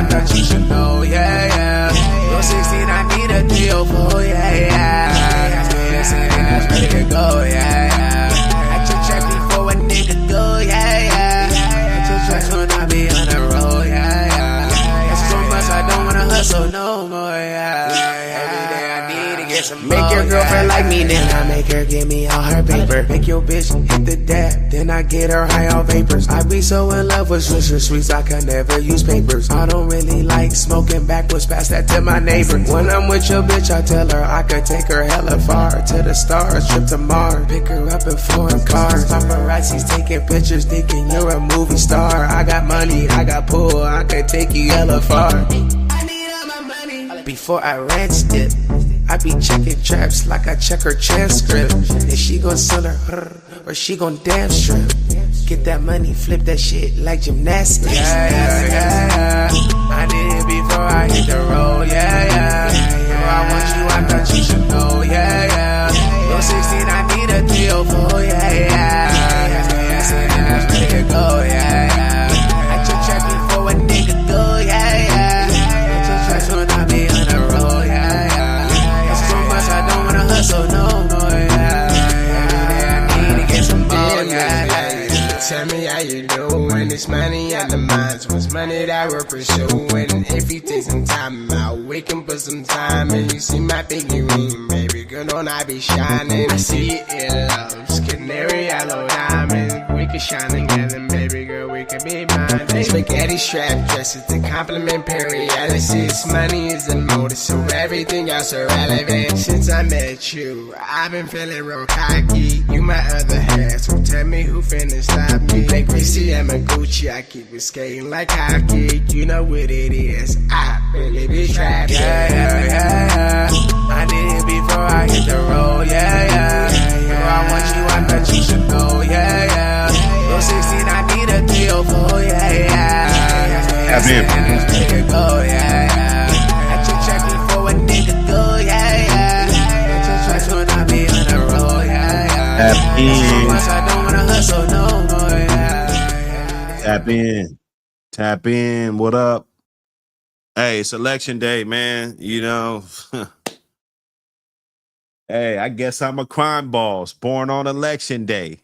thought you should know, yeah, yeah. You're 16, I need a 304, yeah, yeah. That's ready to go, yeah, yeah. I took track before a nigga go, yeah, yeah. I took tracks when I be on the road, yeah, yeah. That's so much I don't wanna hustle no more, yeah. Every day I need to get some more. Make your girlfriend like me, then I make her give me all her paper. Make your bitch hit the dab, then I get her high on vapors. I be so in love with Swisher Sweets, I can never use papers. I don't really like smoking backwards, pass that to my neighbor. When I'm with your bitch, I tell her I could take her hella far, to the stars, trip to Mars, pick her up in foreign cars. Paparazzi's taking pictures, thinking you're a movie star. I got money, I got pull, I could take you hella far. I need all my money before I ranch it. I be checking traps like I check her transcript. Is she gon' sell her or she gon' damn strip? Get that money, flip that shit like gymnastics. Yeah, yeah, yeah, yeah. I need it before I hit the road. Yeah, yeah. Oh, I want you, I thought you should know. Yeah, yeah. You're 16, I need a 304. Yeah, yeah. That's ready to go. Yeah, yeah. I took track before a nigga go. Yeah, yeah. I took tracks when I be on the road. Yeah, yeah. That's too much, I don't wanna hustle no more. Yeah, yeah. I need to get some more. Yeah, yeah. Tell me how you doing, it's money on the minds, what's money that we're pursuing. If you take some time out, we can put some time in. You see my pinky ring, baby girl, don't I be shining. I see it in loves, canary yellow diamond. We can shine together, baby girl, we can be mine. Spaghetti strap dresses to compliment paralysis. Money is the motive, so everything else irrelevant. Since I met you, I've been feeling real cocky. You my other half, so tell me who finna stop me. Like Gracie and Gucci, I keep it skating like hockey. You know what it is, I really be trapped. Yeah, yeah, yeah, yeah. I need it before I hit the road. Yeah, yeah. Oh, I want you, I thought you should know. Yeah, yeah. You're 16, I need a 304. Yeah, yeah. That's ready to go. Yeah, yeah. I took track before a nigga go. Yeah, yeah. I took tracks when I be on the road. Yeah, yeah. So much I don't wanna hustle no more. Yeah. Tap in. What up? Hey, it's election day, man. You know, hey, I guess I'm a crime boss born on election day.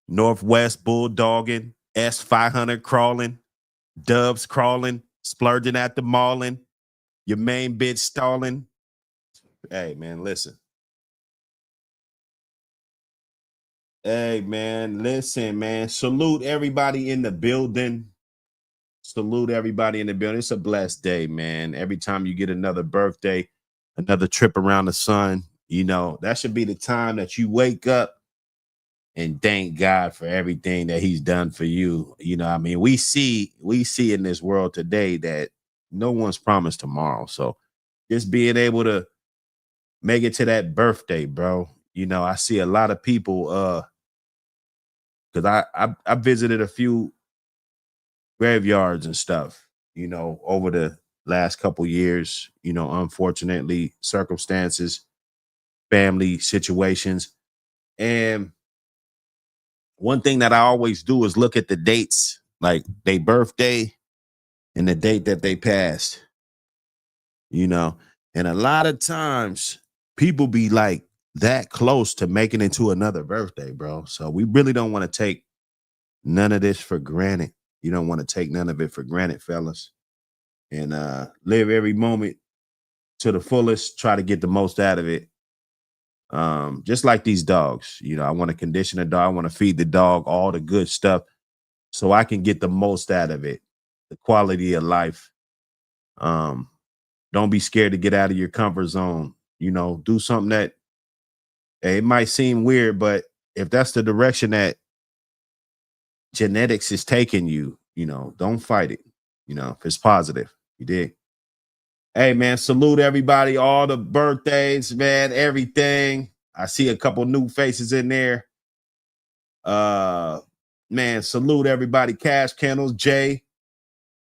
Northwest bulldogging, S500 crawling, dubs crawling, splurging at the mallin', your main bitch stalling. Hey, man, listen. Hey, man, listen, man. Salute everybody in the building. Salute everybody in the building. It's a blessed day, man. Every time you get another birthday, another trip around the sun, you know, that should be the time that you wake up and thank God for everything that he's done for you. You know, I mean, we see in this world today that no one's promised tomorrow. So just being able to make it to that birthday, bro. You know, I see a lot of people, because I visited a few graveyards and stuff, you know, over the last couple years, you know, unfortunately, circumstances, family situations. And one thing that I always do is look at the dates, like their birthday and the date that they passed, you know. And a lot of times people be like that close to making it to another birthday, bro. So we really don't want to take none of this for granted. You don't want to take none of it for granted, fellas. And live every moment to the fullest. Try to get the most out of it. Just like these dogs, you know, I want to condition a dog. I want to feed the dog all the good stuff so I can get the most out of it, the quality of life. Don't be scared to get out of your comfort zone. You know, do something that, hey, it might seem weird, but if that's the direction that genetics is taking you, you know, don't fight it. You know, if it's positive, you dig? Hey, man, salute everybody, all the birthdays, man, everything. I see a couple new faces in there. Man, salute everybody. Cash Kennels, Jay,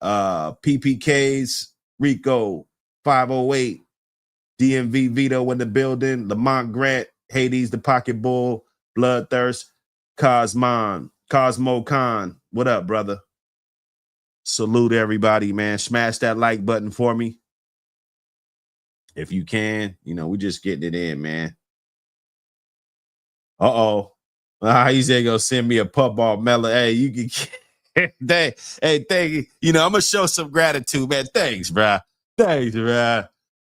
PPKs, Rico, 508, DMV Vito in the building, Lamont Grant, Hades the Pocket Bull, Bloodthirst, Cosmo Khan. What up, brother? salute everybody, man. Smash that like button for me if you can. You know, we just getting it in, man. He said go send me a pup ball melon. Hey, you can thank you. You know, I'm gonna show some gratitude, man. Thanks, bro. Thanks, bro.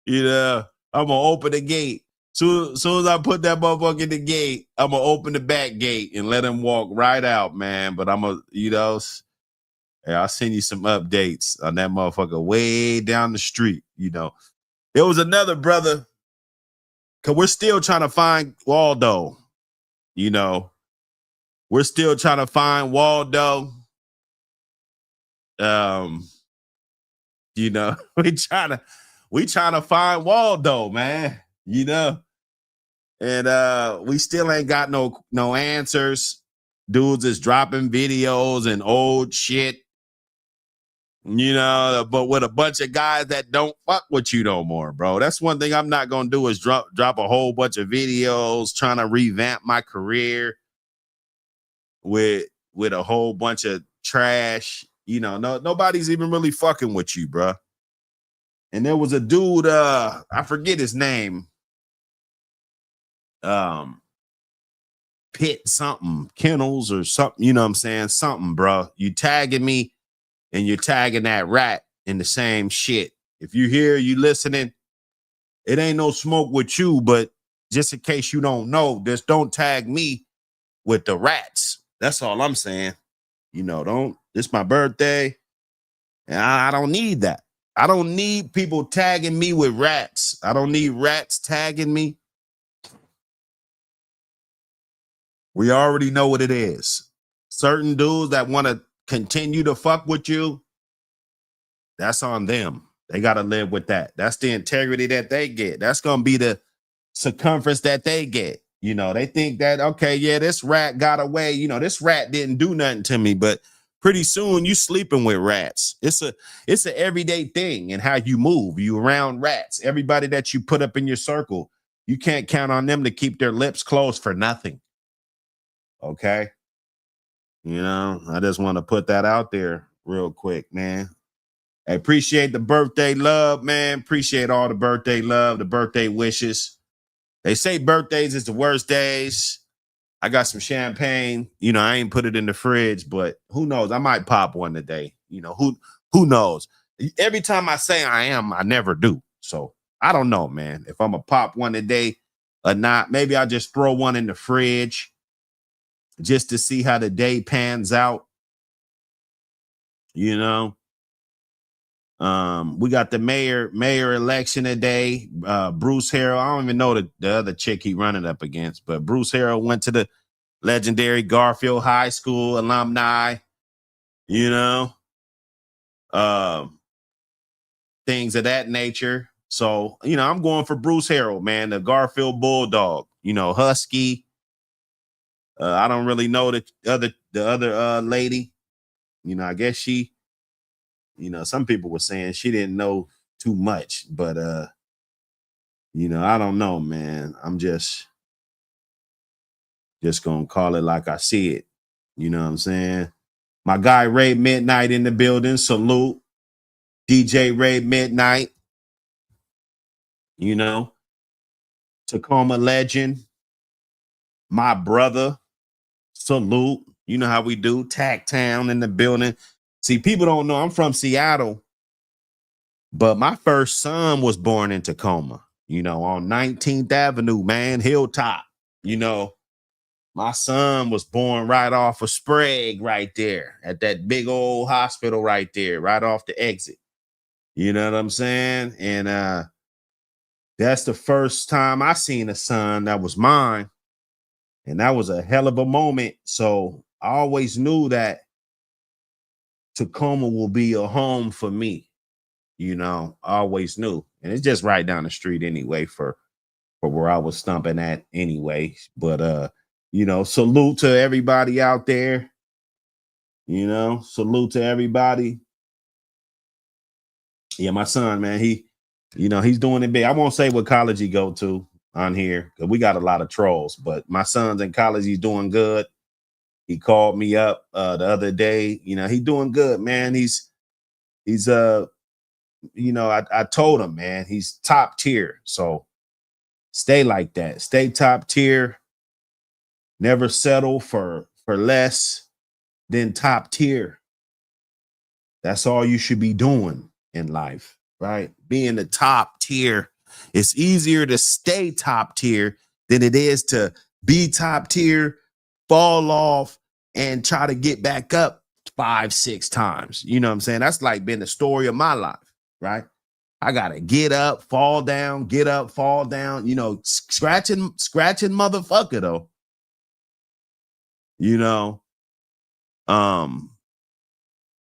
You know, I'm gonna open the gate. Soon as I put that motherfucker in the gate, I'm gonna open the back gate and let him walk right out, man. But I'm gonna, you know, I'll send you some updates on that motherfucker way down the street. You know, there was another brother, because we're still trying to find Waldo. You know, we're still trying to find Waldo. You know, we trying to find Waldo, man. You know, and we still ain't got no answers. Dudes is dropping videos and old shit. You know, but with a bunch of guys that don't fuck with you no more, bro. That's one thing I'm not gonna do is drop a whole bunch of videos trying to revamp my career with a whole bunch of trash. You know, nobody's even really fucking with you, bro. And there was a dude, I forget his name. Pit something, Kennels or something, you know what I'm saying? Something, bro. You tagging me and you're tagging that rat in the same shit. If you hear, you listening, it ain't no smoke with you, but just in case you don't know, just don't tag me with the rats. That's all I'm saying. You know, it's my birthday, and I don't need that. I don't need people tagging me with rats. I don't need rats tagging me. We already know what it is. Certain dudes that want to continue to fuck with you, that's on them. They got to live with that. That's the integrity that they get. That's going to be the circumference that they get. You know, they think that, okay, yeah, this rat got away. You know, this rat didn't do nothing to me, but pretty soon you sleeping with rats. It's an everyday thing in how you move. You around rats. Everybody that you put up in your circle, you can't count on them to keep their lips closed for nothing. Okay. You know, I just want to put that out there real quick, man. I appreciate the birthday love, man. Appreciate all the birthday love, the birthday wishes. They say birthdays is the worst days. I got some champagne. You know, I ain't put it in the fridge, but who knows? I might pop one today. You know, who knows? Every time I say I never do. So I don't know, man. If I'm going to pop one today or not, maybe I'll just throw one in the fridge just to see how the day pans out. You know, we got the mayor election today. Bruce Harrell. I don't even know the other chick he running up against, but Bruce Harrell went to the legendary Garfield High School alumni. You know, things of that nature. So, you know, I'm going for Bruce Harrell, man, the Garfield Bulldog. You know, husky. I don't really know the other lady. You know, I guess she, you know, some people were saying she didn't know too much, but you know, I don't know, man. I'm just gonna call it like I see it. You know what I'm saying? My guy Ray Midnight in the building. Salute. DJ Ray Midnight. You know, Tacoma legend. My brother. Salute. You know how we do. Tack Town in the building. See, people don't know I'm from Seattle, but my first son was born in Tacoma, you know, on 19th Avenue, man, Hilltop. You know, my son was born right off of Sprague right there at that big old hospital right there, right off the exit. You know what I'm saying? And that's the first time I seen a son that was mine. And that was a hell of a moment. So I always knew that Tacoma will be a home for me. You know, I always knew. And it's just right down the street anyway for where I was stumping at anyway. But you know, salute to everybody out there. You know, salute to everybody. Yeah, my son, man, you know, he's doing it big. I won't say what college he go to on here because we got a lot of trolls, but my son's in college. He's doing good. He called me up the other day. You know, he's doing good, man. He's He's you know, I told him, man, he's top tier. So stay like that. Stay top tier. Never settle for less than top tier. That's all you should be doing in life, right? Being the top tier. It's easier to stay top tier than it is to be top tier, fall off, and try to get back up 5, 6 times. You know what I'm saying? That's like been the story of my life, right? I gotta get up, fall down, get up, fall down, you know, scratching motherfucker though. You know,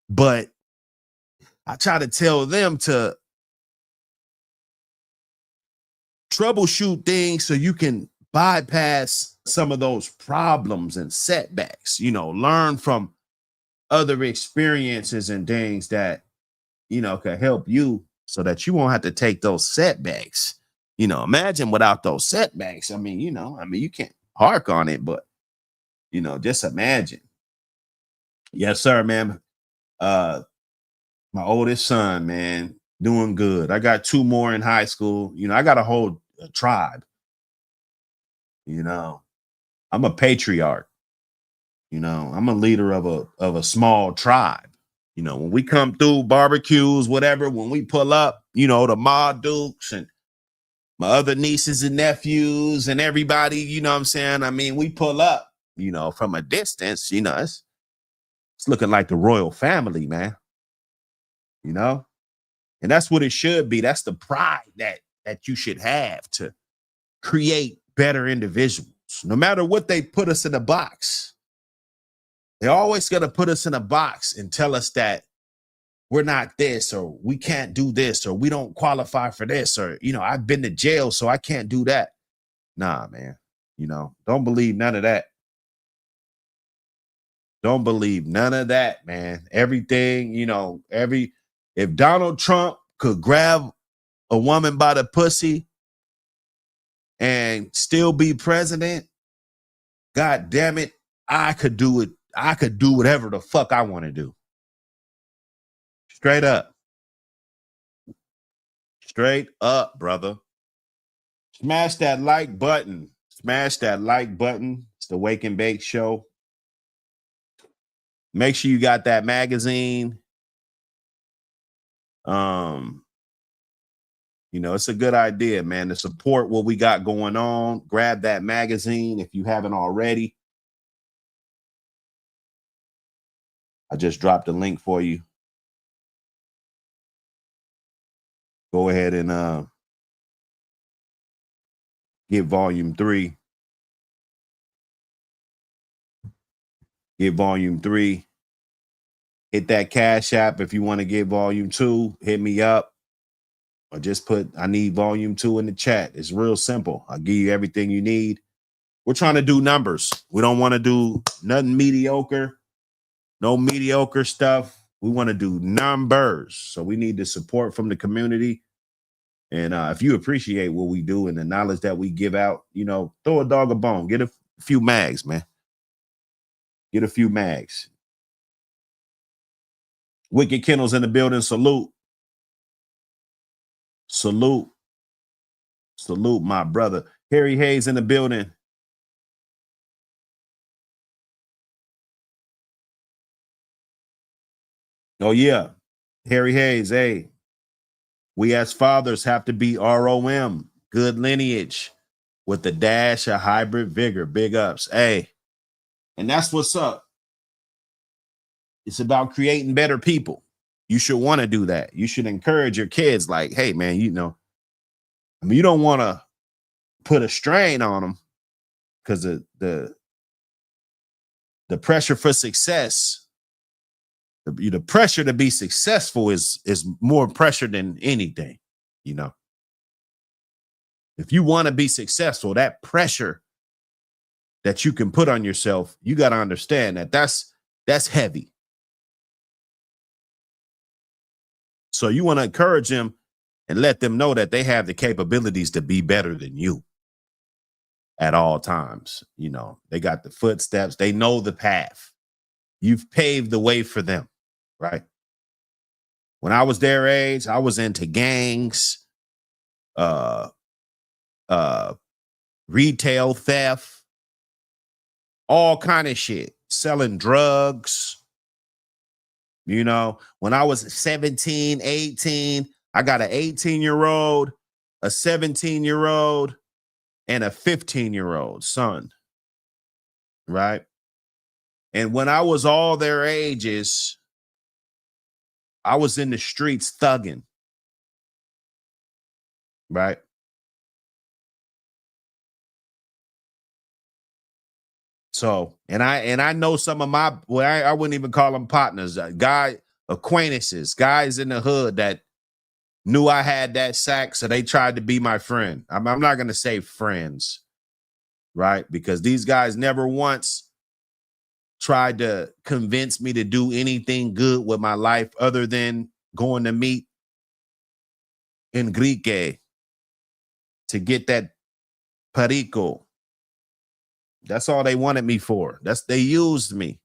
but I try to tell them to troubleshoot things so you can bypass some of those problems and setbacks, you know, learn from other experiences and things that, you know, can help you so that you won't have to take those setbacks. You know, imagine without those setbacks. I mean, you can't hark on it, but, you know, just imagine. Yes, sir, man. My oldest son, man, doing good. I got 2 more in high school. You know, I got a whole tribe. You know, I'm a patriarch. You know, I'm a leader of a small tribe. You know, when we come through barbecues, whatever, when we pull up, you know, the Ma Dukes and my other nieces and nephews and everybody, you know what I'm saying? I mean, we pull up, you know, from a distance, you know, it's looking like the royal family, man. You know? And that's what it should be. That's the pride that you should have to create better individuals. No matter what they put us in a box, they're always going to put us in a box and tell us that we're not this, or we can't do this, or we don't qualify for this, or, you know, I've been to jail, so I can't do that. Nah, man. You know, don't believe none of that. Don't believe none of that, man. Everything, you know, if Donald Trump could grab a woman by the pussy and still be president, God damn it, I could do it. I could do whatever the fuck I want to do. Straight up. Straight up, brother. Smash that like button. Smash that like button. It's the Wake and Bake Show. Make sure you got that magazine. You know, it's a good idea, man, to support what we got going on. Grab that magazine if you haven't already. I just dropped a link for you. Go ahead and get volume 3. Get volume 3. Hit that Cash App if you want to get volume 2. Hit me up. Or just put, I need volume 2 in the chat. It's real simple. I'll give you everything you need. We're trying to do numbers. We don't want to do nothing mediocre. No mediocre stuff. We want to do numbers. So we need the support from the community. And if you appreciate what we do and the knowledge that we give out, you know, throw a dog a bone. Get a few mags, man. Get a few mags. Wicked Kennels in the building. Salute. Salute. Salute, my brother. HEREThis in the building. Oh, yeah. HEREThis, hey. We as fathers have to be ROM, good lineage, with the dash of hybrid vigor. Big ups. Hey. And that's what's up. It's about creating better people. You should want to do that. You should encourage your kids like, hey, man, you know, I mean, you don't want to put a strain on them because the pressure for success, the pressure to be successful is more pressure than anything, you know. If you want to be successful, that pressure that you can put on yourself, you got to understand that that's heavy. So you want to encourage them and let them know that they have the capabilities to be better than you at all times. You know, they got the footsteps. They know the path. You've paved the way for them, right? When I was their age, I was into gangs, uh, retail theft, all kind of shit, selling drugs. You know, when I was 17, 18, I got an 18-year-old, a 17-year-old, and a 15-year-old son. Right. And when I was all their ages, I was in the streets thugging. Right. So, and I know some of my, well, I wouldn't even call them partners, acquaintances, guys in the hood that knew I had that sack, so they tried to be my friend. I'm not going to say friends, right? Because these guys never once tried to convince me to do anything good with my life other than going to meet Enrique to get that perico. That's all they wanted me for. They used me.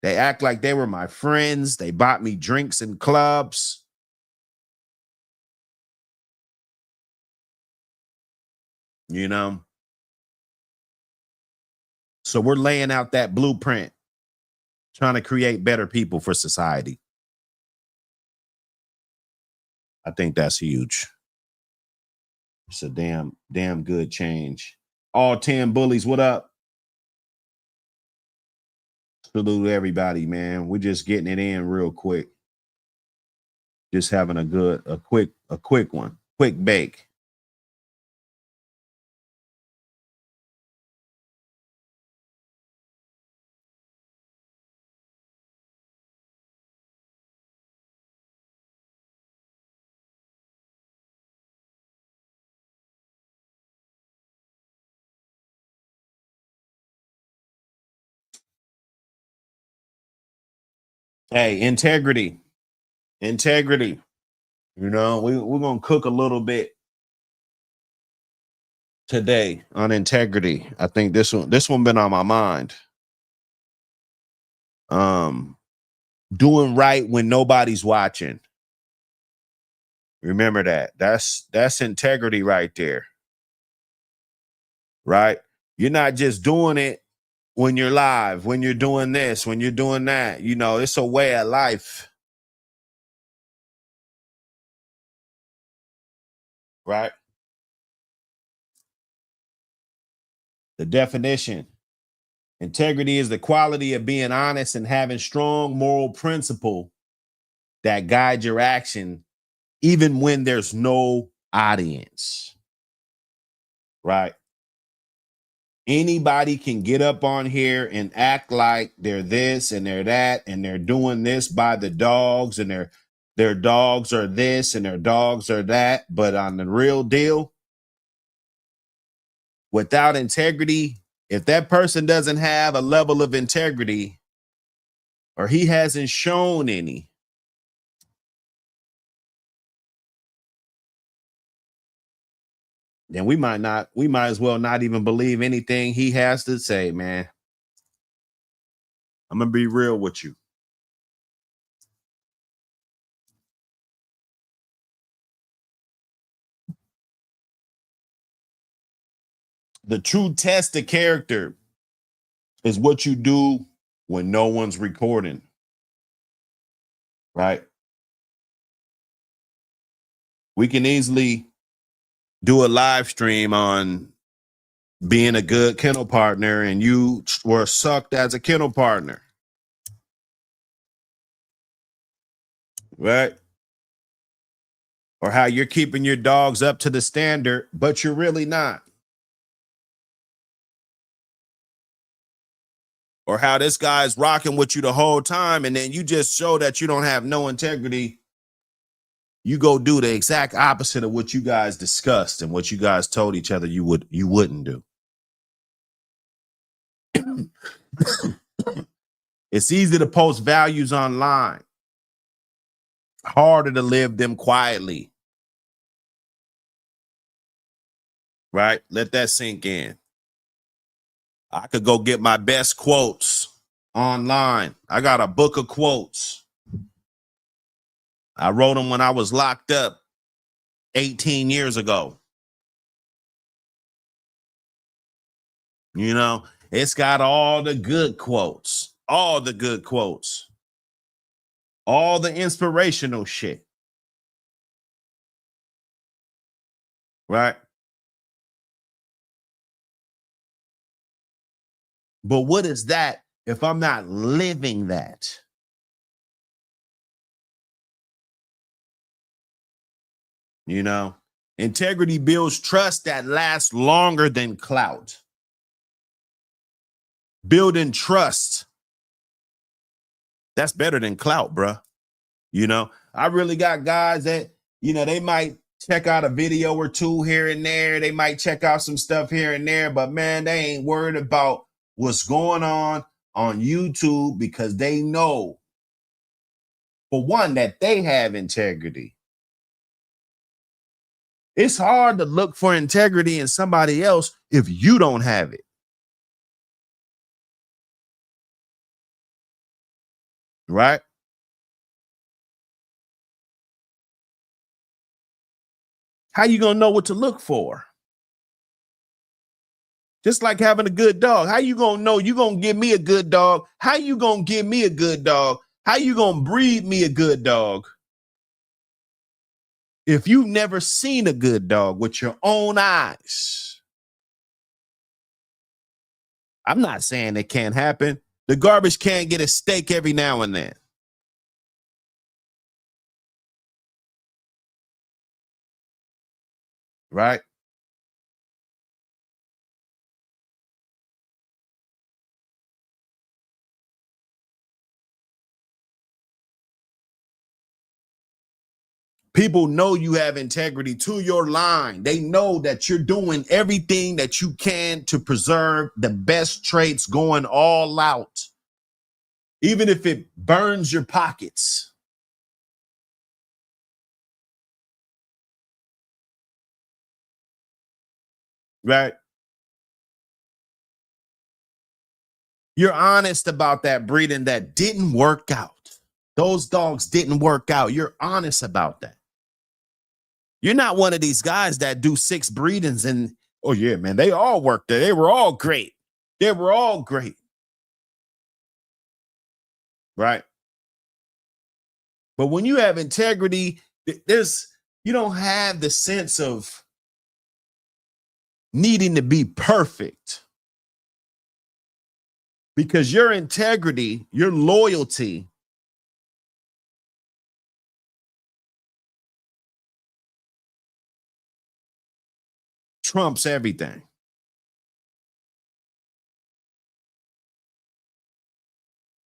They act like they were my friends. They bought me drinks in clubs. You know? So we're laying out that blueprint, trying to create better people for society. I think that's huge. It's a damn good change. All 10 bullies, what up? Salute everybody, man. We're just getting it in real quick. Just having a quick one. Quick bake. Hey, integrity. Integrity. You know, we're gonna cook a little bit today on integrity. I think this one been on my mind. Doing right when nobody's watching. Remember that. That's integrity right there. Right? You're not just doing it when you're live, when you're doing this, when you're doing that. You know, it's a way of life. Right? The definition. Integrity is the quality of being honest and having strong moral principle that guide your action, even when there's no audience. Right? Anybody can get up on here and act like they're this and they're that, and they're doing this by the dogs, and their dogs are this and their dogs are that. But on the real deal, without integrity, if that person doesn't have a level of integrity or he hasn't shown any, then we might as well not even believe anything he has to say, man. I'm gonna be real with you. The true test of character is what you do when no one's recording. Right? We can easily do a live stream on being a good kennel partner and you were sucked as a kennel partner. Right? Or how you're keeping your dogs up to the standard, but you're really not. Or how this guy's rocking with you the whole time and then you just show that you don't have no integrity. You go do the exact opposite of what you guys discussed and what you guys told each other you wouldn't do. It's easy to post values online. Harder to live them quietly. Right? Let that sink in. I could go get my best quotes online. I got a book of quotes. I wrote them when I was locked up 18 years ago. You know, it's got all the good quotes, all the good quotes, all the inspirational shit. Right? But what is that if I'm not living that? You know, integrity builds trust that lasts longer than clout. Building trust, that's better than clout, bruh. You know, I really got guys that, you know, they might check out a video or two here and there. They might check out some stuff here and there, but man, they ain't worried about what's going on YouTube because they know, for one, that they have integrity. It's hard to look for integrity in somebody else if you don't have it. Right? How you gonna know what to look for? Just like having a good dog. How you gonna know you gonna give me a good dog? How you gonna give me a good dog? How you gonna breed me a good dog? If you've never seen a good dog with your own eyes. I'm not saying it can't happen. The garbage can get a steak every now and then. Right? People know you have integrity to your line. They know that you're doing everything that you can to preserve the best traits, going all out, even if it burns your pockets. Right? You're honest about that breeding that didn't work out. Those dogs didn't work out. You're honest about that. You're not one of these guys that do 6 breedings and, oh yeah, man, they all worked there. They were all great. They were all great. Right? But when you have integrity, you don't have the sense of needing to be perfect. Because your integrity, your loyalty trumps everything.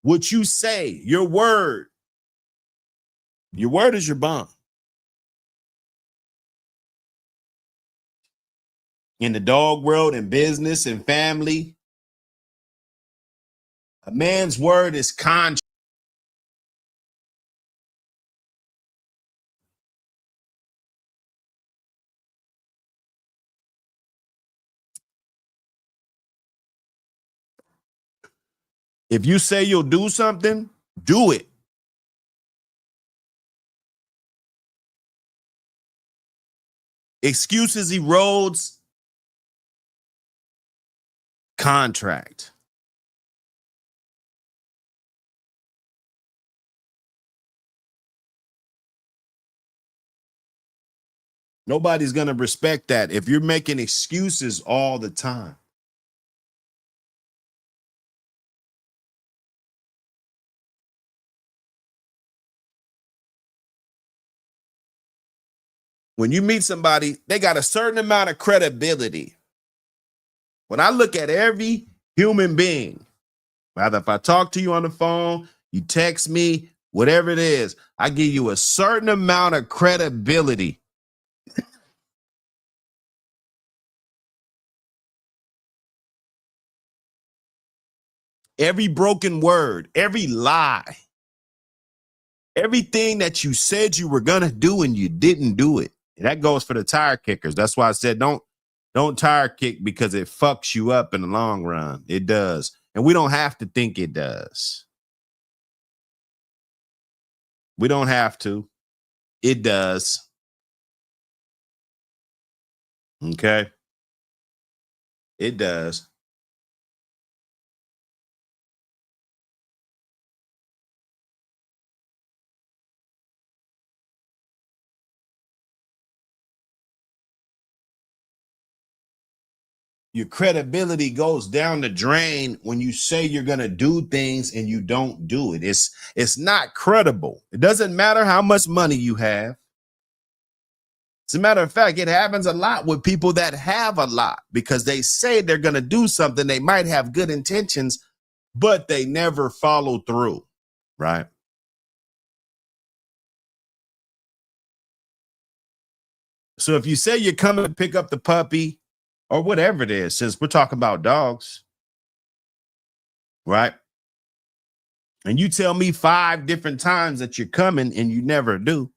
What you say, your word is your bond. In the dog world, in business, and family, a man's word is contract. If you say you'll do something, do it. Excuses erodes contract. Nobody's going to respect that if you're making excuses all the time. When you meet somebody, they got a certain amount of credibility. When I look at every human being, rather if I talk to you on the phone, you text me, whatever it is, I give you a certain amount of credibility. Every broken word, every lie, everything that you said you were going to do and you didn't do it. And that goes for the tire kickers. That's why I said don't tire kick, because it fucks you up in the long run. It does. And we don't have to think it does. We don't have to. It does. Okay. It does. Your credibility goes down the drain when you say you're going to do things and you don't do it. It's not credible. It doesn't matter how much money you have. As a matter of fact, it happens a lot with people that have a lot because they say they're going to do something. They might have good intentions, but they never follow through, right? So if you say you're coming to pick up the puppy or whatever it is, since we're talking about dogs, right? And you tell me 5 different times that you're coming and you never do.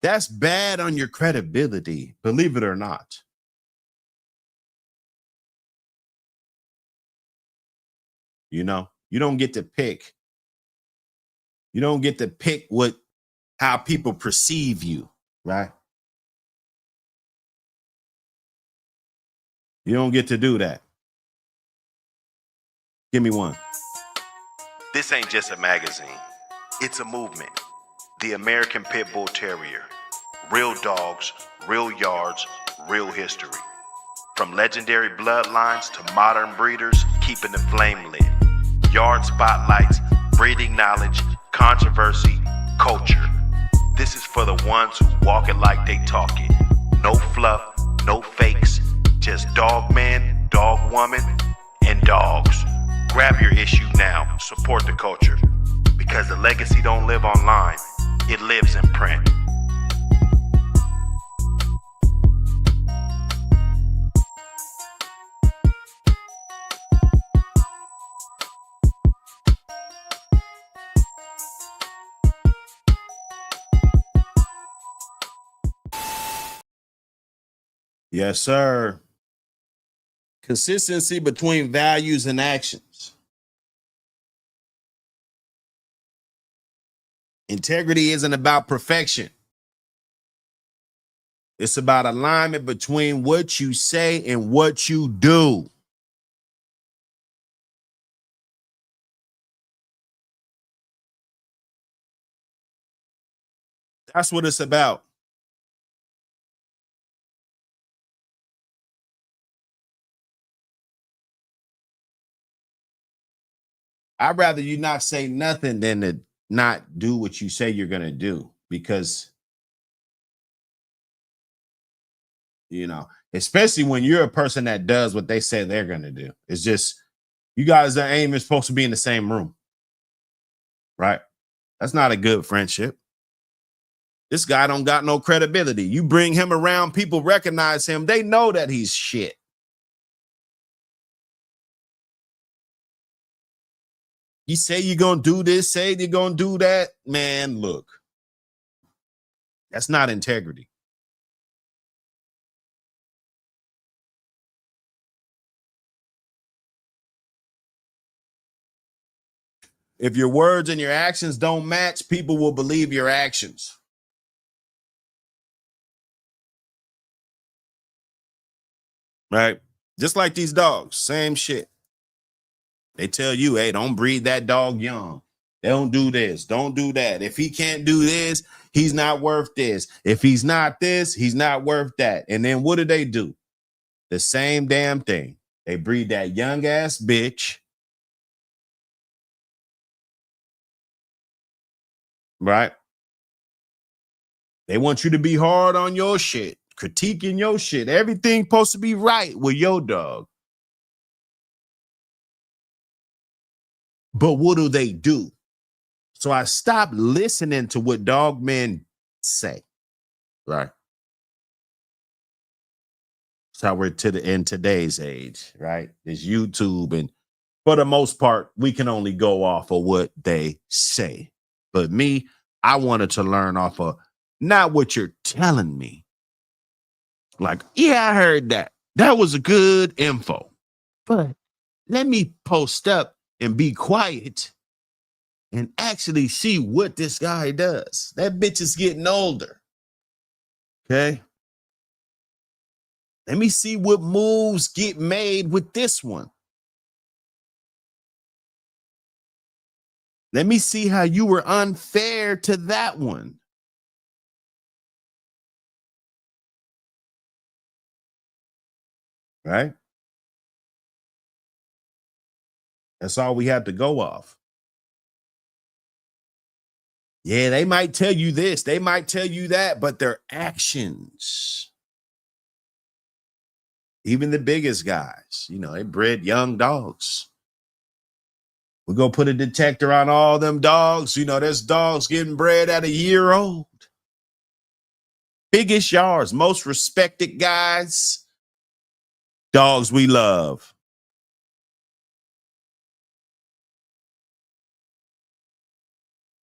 That's bad on your credibility, believe it or not. You know, you don't get to pick. You don't get to pick how people perceive you, right? You don't get to do that. Give me one. This ain't just a magazine. It's a movement. The American Pit Bull Terrier. Real dogs, real yards, real history. From legendary bloodlines to modern breeders, keeping the flame lit. Yard spotlights, breeding knowledge, controversy, culture. This is for the ones who walk it like they talk it. No fluff, no fakes, just dog man, dog woman, and dogs. Grab your issue now, support the culture. Because the legacy don't live online, it lives in print. Yes, sir. Consistency between values and actions. Integrity isn't about perfection. It's about alignment between what you say and what you do. That's what it's about. I'd rather you not say nothing than to not do what you say you're going to do, because, you know, especially when you're a person that does what they say they're going to do. It's just, you guys ain't even supposed to be in the same room, right? That's not a good friendship. This guy don't got no credibility. You bring him around, people recognize him. They know that he's shit. You say you're going to do this, say you're going to do that. Man, look, that's not integrity. If your words and your actions don't match, people will believe your actions. Right? Just like these dogs, same shit. They tell you, hey, don't breed that dog young. They don't do this, don't do that. If he can't do this, he's not worth this. If he's not this, he's not worth that. And then what do? The same damn thing. They breed that young ass bitch. Right? They want you to be hard on your shit, critiquing your shit. Everything supposed to be right with your dog. But what do? So I stopped listening to what dog men say. Right? That's how we're in today's age, right? There's YouTube, and for the most part, we can only go off of what they say. But me, I wanted to learn off of not what you're telling me. Like, yeah, I heard that. That was a good info. But let me post up and be quiet and actually see what this guy does. That bitch is getting older. Okay. Let me see what moves get made with this one. Let me see how you were unfair to that one. Right? That's all we have to go off. Yeah, they might tell you this, they might tell you that, but their actions, even the biggest guys, you know, they bred young dogs. We're going to put a detector on all them dogs. You know, there's dogs getting bred at a year old. Biggest yards, most respected guys, dogs we love.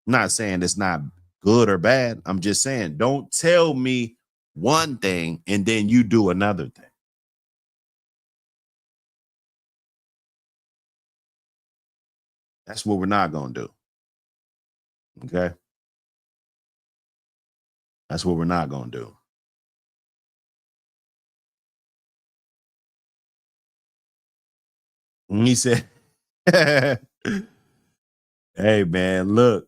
I'm not saying it's not good or bad. I'm just saying, don't tell me one thing and then you do another thing. That's what we're not going to do. Okay? That's what we're not going to do. And he said, hey, man, look.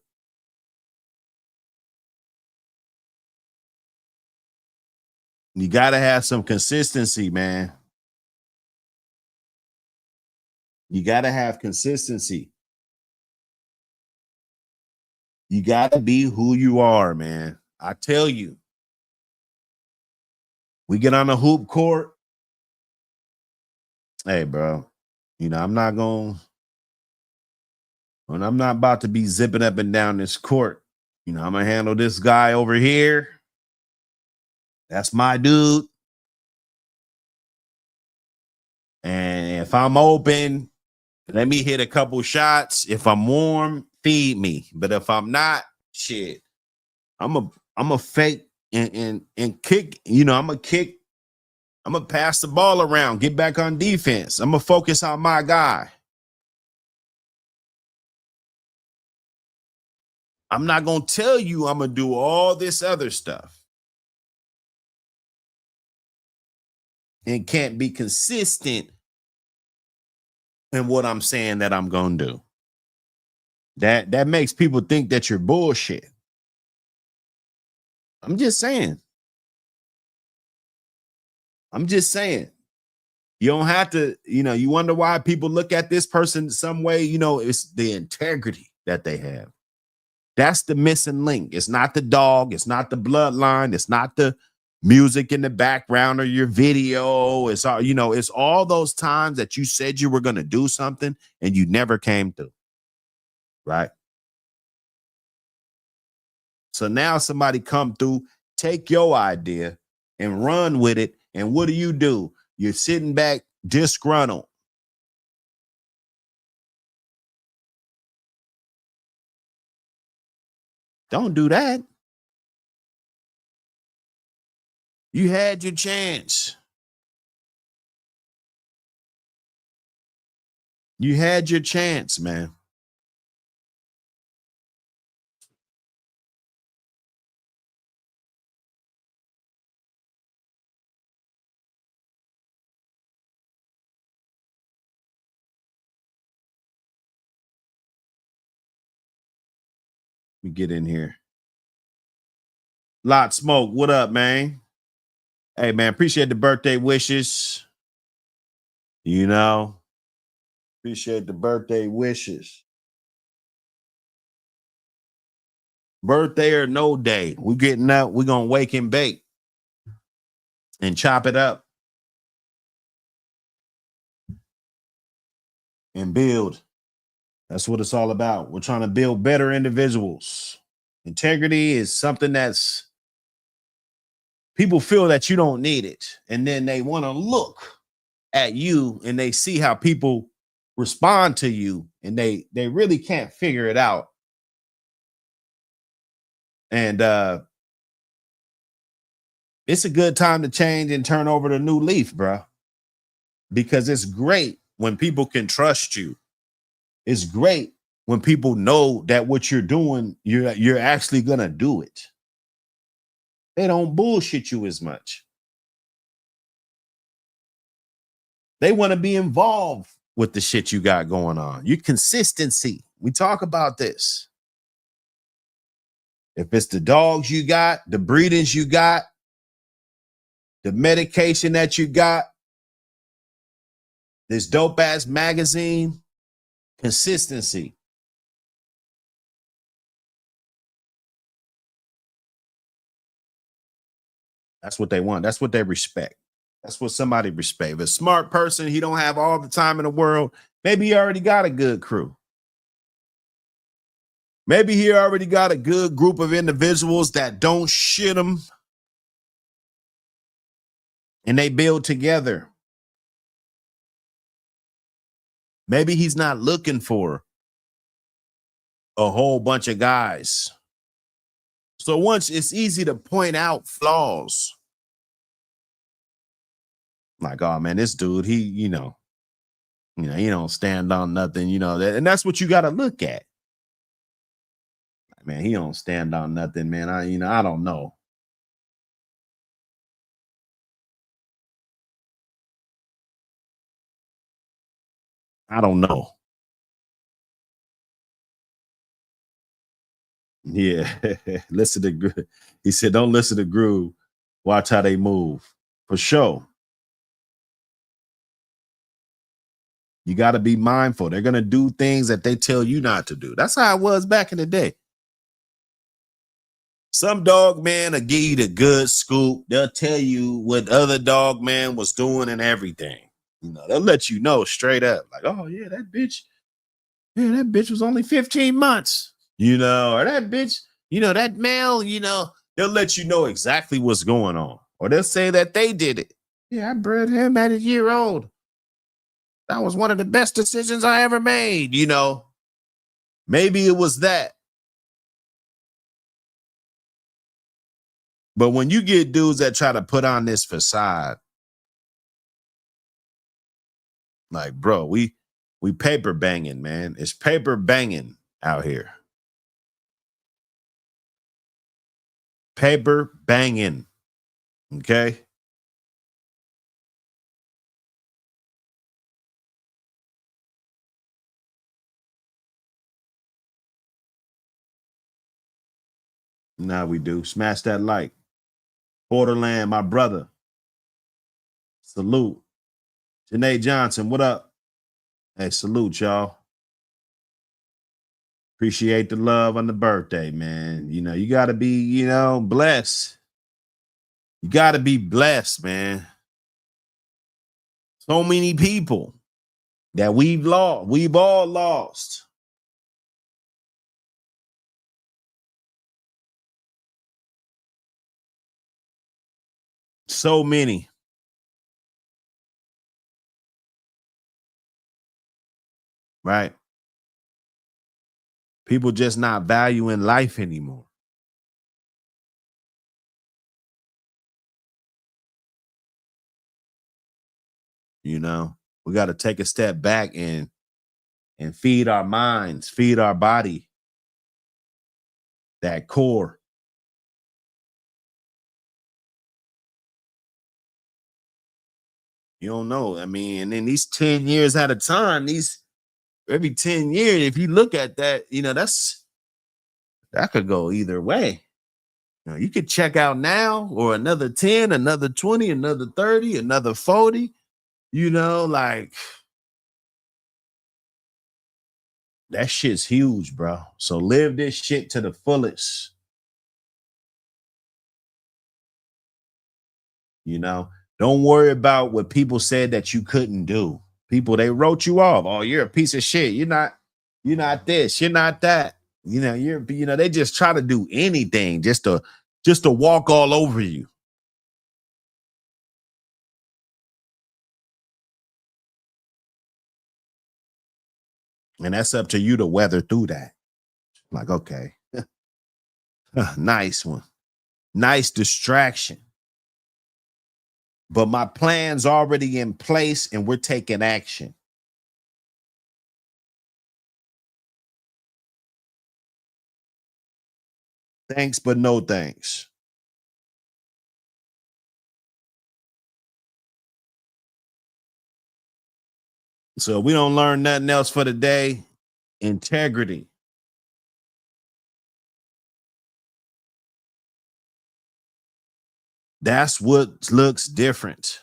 You got to have some consistency, man. You got to have consistency. You got to be who you are, man. I tell you, we get on the hoop court. Hey, bro, you know, I'm not about to be zipping up and down this court. You know, I'm going to handle this guy over here. That's my dude. And if I'm open, let me hit a couple shots. If I'm warm, feed me. But if I'm not, shit, I'm a fake and kick. You know, I'm gonna kick. I'm gonna pass the ball around, get back on defense. I'm gonna focus on my guy. I'm not gonna tell you I'm gonna do all this other stuff and can't be consistent in what I'm saying that I'm gonna do. That makes people think that you're bullshit. I'm just saying. You don't have to, you know, you wonder why people look at this person some way, you know, it's the integrity that they have. That's the missing link. It's not the dog. It's not the bloodline. It's not the music in the background or your video. It's all, you know, it's all those times that you said you were going to do something and you never came through. Right. So now somebody come through, take your idea and run with it. And what do? You're sitting back disgruntled. Don't do that. You had your chance. You had your chance, man. Let me get in here. Lot Smoke, what up, man? Hey, man, appreciate the birthday wishes. You know, appreciate the birthday wishes. Birthday or no day, we're getting up. We're going to wake and bake and chop it up and build. That's what it's all about. We're trying to build better individuals. Integrity is something that's people feel that you don't need it. And then they want to look at you and they see how people respond to you and they really can't figure it out. And it's a good time to change and turn over the new leaf, bro. Because it's great when people can trust you. It's great when people know that what you're doing, you're actually gonna do it. They don't bullshit you as much. They want to be involved with the shit you got going on. Your consistency. We talk about this. If it's the dogs you got, the breedings you got, the medication that you got, this dope ass magazine, consistency. That's what they want. That's what they respect. That's what somebody respect. If a smart person, he don't have all the time in the world. Maybe he already got a good crew. Maybe he already got a good group of individuals that don't shit him. And they build together. Maybe he's not looking for a whole bunch of guys. So once it's easy to point out flaws. Like, oh man, this dude, he don't stand on nothing, and that's what you got to look at. Man, he don't stand on nothing, man. I don't know. I don't know. Yeah, listen to. He said, "Don't listen to Groove. Watch how they move." For sure. You got to be mindful. They're gonna do things that they tell you not to do. That's how it was back in the day. Some dog man will give you the good scoop. They'll tell you what other dog man was doing and everything. They'll let you know straight up, like, oh yeah, that bitch was only 15 months, or that bitch, that male, they'll let you know exactly what's going on. Or they'll say that they did it. Yeah, I bred him at a year old. That was one of the best decisions I ever made, Maybe it was that. But when you get dudes that try to put on this facade, like, bro, we paper banging, man. It's paper banging out here. Paper banging. Okay? Now we do. Smash that like. Borderland, my brother. Salute. Janae Johnson, what up? Hey, salute, y'all. Appreciate the love on the birthday, man. You got to be, blessed. You got to be blessed, man. So many people that we've lost. We've all lost. So many. Right? People just not valuing life anymore. We got to take a step back and feed our minds, feed our body, that core. You don't know. I mean, and then these 10 years at a time, every 10 years, if you look at that, that could go either way. You could check out now or another 10, another 20, another 30, another 40, like that shit's huge, bro. So live this shit to the fullest. Don't worry about what people said that you couldn't do. People, they wrote you off. Oh, you're a piece of shit. You're not this, you're not that. They just try to do anything just to walk all over you. And that's up to you to weather through that. Like, okay. Nice one. Nice distraction. But my plan's already in place and we're taking action. Thanks, but no thanks. So we don't learn nothing else for the day. Integrity. That's what looks different.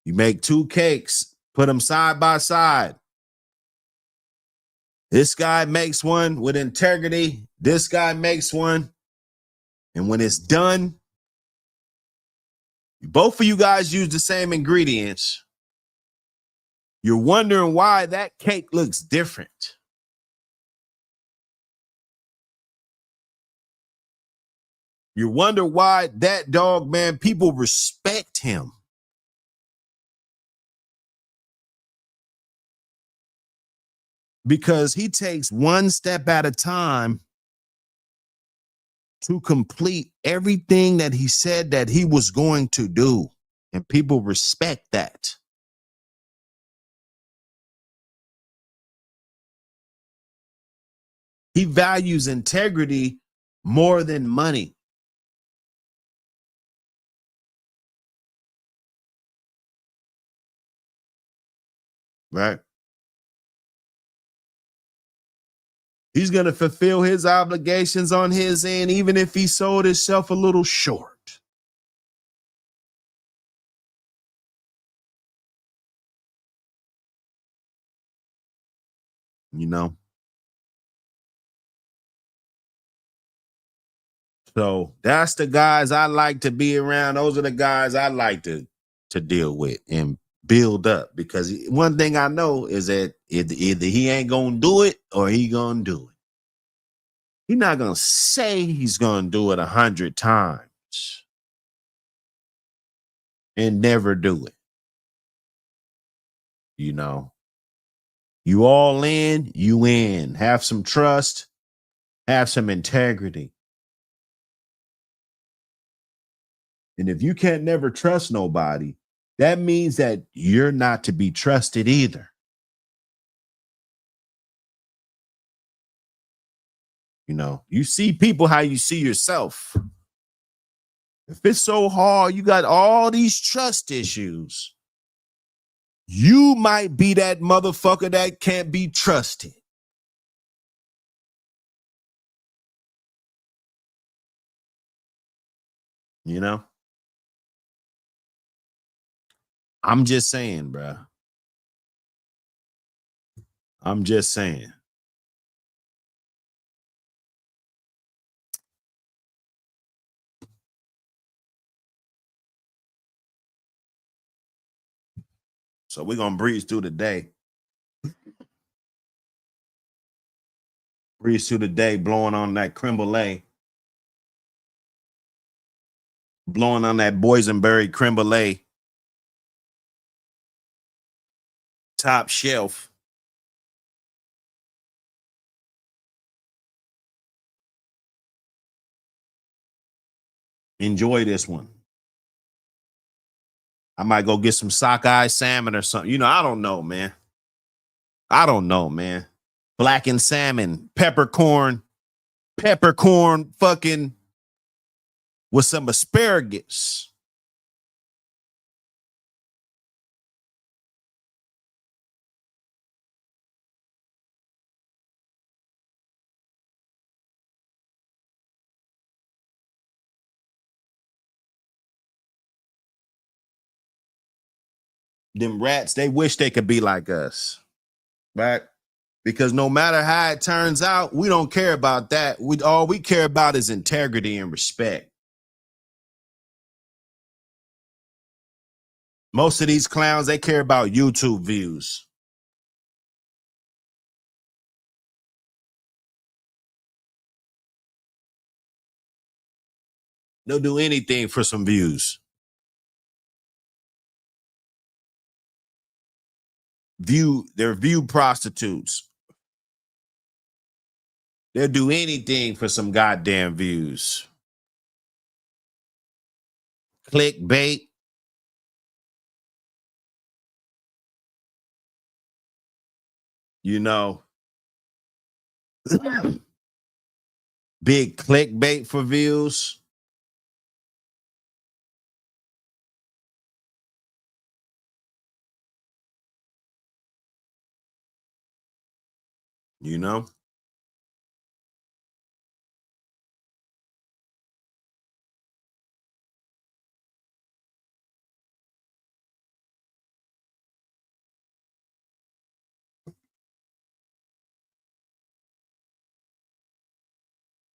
You make two cakes, put them side by side. This guy makes one with integrity. This guy makes one. And when it's done, both of you guys use the same ingredients. You're wondering why that cake looks different. You wonder why that dog, man, people respect him. Because he takes one step at a time to complete everything that he said that he was going to do. And people respect that. He values integrity more than money. Right? He's going to fulfill his obligations on his end, even if he sold himself a little short. You know? So that's the guys I like to be around. Those are the guys I like to deal with and build up. Because one thing I know is that either he ain't going to do it or he going to do it. He's not going to say he's going to do it 100 times and never do it. You know, you all in, you in. Have some trust, have some integrity. And if you can't never trust nobody, that means that you're not to be trusted either. You know, you see people how you see yourself. If it's so hard, you got all these trust issues, you might be that motherfucker that can't be trusted. You know? I'm just saying, bro. I'm just saying. So we're going to breeze through the day. Breeze through the day, blowing on that creme brulee. Blowing on that boysenberry creme brulee. Top shelf. Enjoy this one. I might go get some sockeye salmon or something. You know, I don't know, man. I don't know, man. Blackened salmon, peppercorn fucking with some asparagus. Them rats, they wish they could be like us, right? Because no matter how it turns out, we don't care about that. All we care about is integrity and respect. Most of these clowns, they care about YouTube views. They'll do anything for some views. They're view prostitutes. They'll do anything for some goddamn views. Clickbait. You know. big clickbait for views. You know?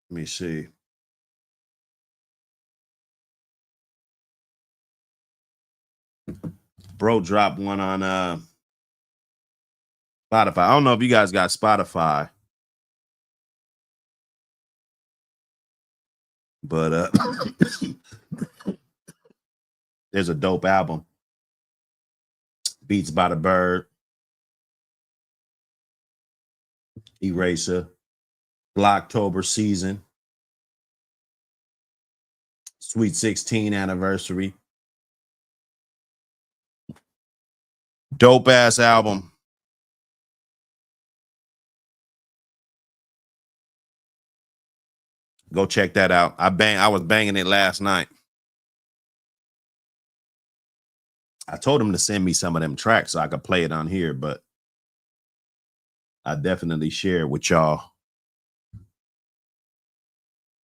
Let me see. Bro dropped one on Spotify. I don't know if you guys got Spotify. But there's a dope album. Beats by the Bird. Eraser. Blocktober season. Sweet 16 anniversary. Dope ass album. Go check that out. I was banging it last night. I told him to send me some of them tracks so I could play it on here, but I definitely share it with y'all.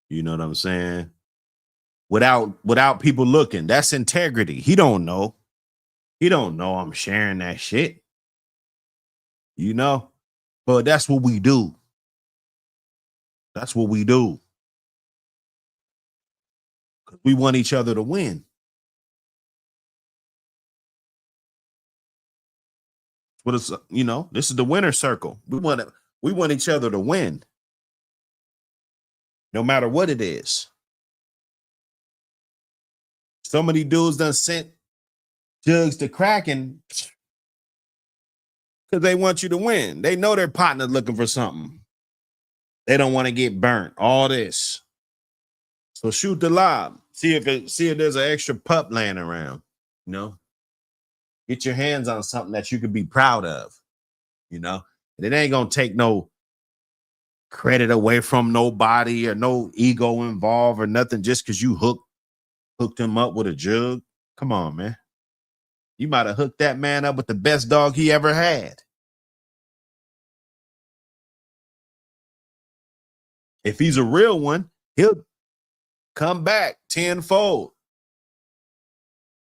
You know what I'm saying? Without people looking. That's integrity. He don't know. He don't know I'm sharing that shit. You know? But that's what we do. That's what we do. We want each other to win. What is, you know, this is the winner circle. We want each other to win. No matter what it is. So many dudes done sent jugs to cracking because they want you to win. They know their partner's looking for something. They don't want to get burnt. All this. So shoot the lob. See if there's an extra pup laying around. You know, get your hands on something that you could be proud of. You know, and it ain't gonna take no credit away from nobody or no ego involved or nothing just because you hooked him up with a jug. Come on, man. You might have hooked that man up with the best dog he ever had. If he's a real one, he'll come back tenfold.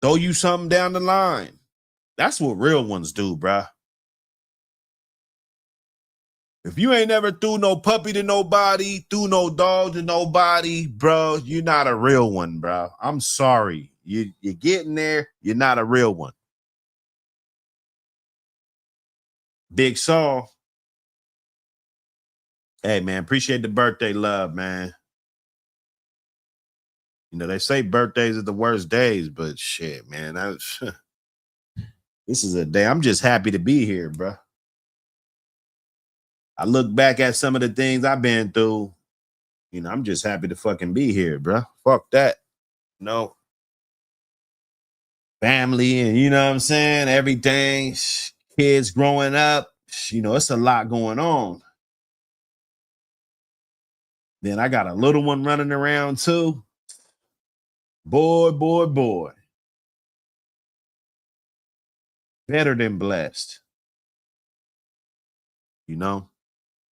Throw you something down the line. That's what real ones do, bruh. If you ain't never threw no puppy to nobody, threw no dog to nobody, bro, you're not a real one, bro. I'm sorry. You're getting there. You're not a real one. Big Saul. Hey, man, appreciate the birthday love, man. You know, they say birthdays are the worst days, but shit, man. This is a day. I'm just happy to be here, bro. I look back at some of the things I've been through. You know, I'm just happy to fucking be here, bro. Fuck that. No. Family and, you know what I'm saying? Everything. Kids growing up. You know, it's a lot going on. Then I got a little one running around too. Boy. Better than blessed. You know?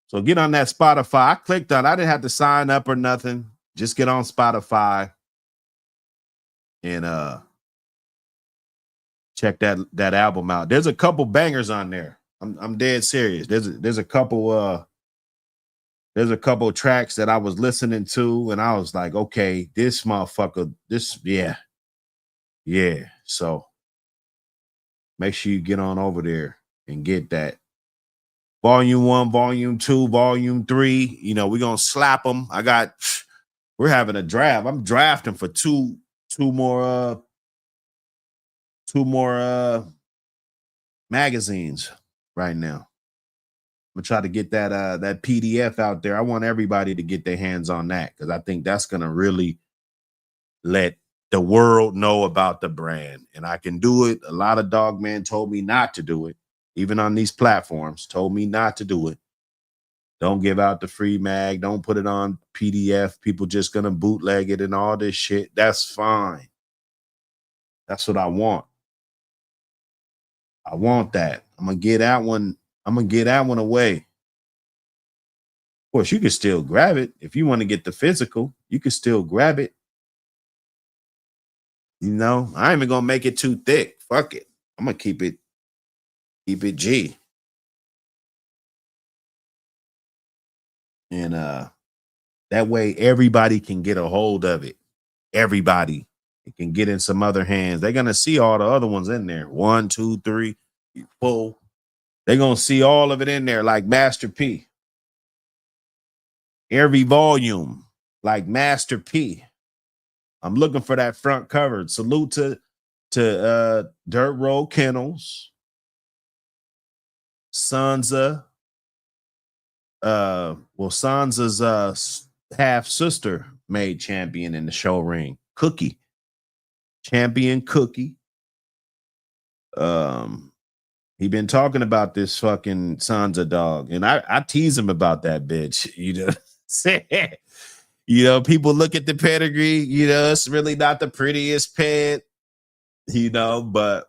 So get on that Spotify. I clicked on it. I didn't have to sign up or nothing. Just get on Spotify and check that album out. There's a couple bangers on there. I'm dead serious. There's a couple tracks that I was listening to and I was like, okay, this motherfucker, yeah. So make sure you get on over there and get that. Volume 1, Volume 2, Volume 3. You know, we're gonna slap them. We're having a draft. I'm drafting for two more magazines right now. I'm gonna try to get that PDF out there. I want everybody to get their hands on that because I think that's gonna really let the world know about the brand. And I can do it. A lot of dog men told me not to do it, even on these platforms, told me not to do it. Don't give out the free mag. Don't put it on PDF. People just gonna bootleg it and all this shit. That's fine. That's what I want. I want that. I'm gonna get that one. I'm gonna get that one away. Of course, you can still grab it. If you want to get the physical, you can still grab it. You know, I ain't even gonna make it too thick. Fuck it. I'm gonna keep it G. And that way everybody can get a hold of it. Everybody. It can get in some other hands. They're gonna see all the other ones in there. 1, 2, 3, 4. They're gonna see all of it in there, like Master P. Every volume, like Master P. I'm looking for that front cover. Salute to Dirt Road Kennels, Sansa. Sansa's half sister made champion in the show ring. Cookie. Champion Cookie. He been talking about this fucking Sansa dog, and I tease him about that bitch. You know, people look at the pedigree. You know, it's really not the prettiest pet. You know, but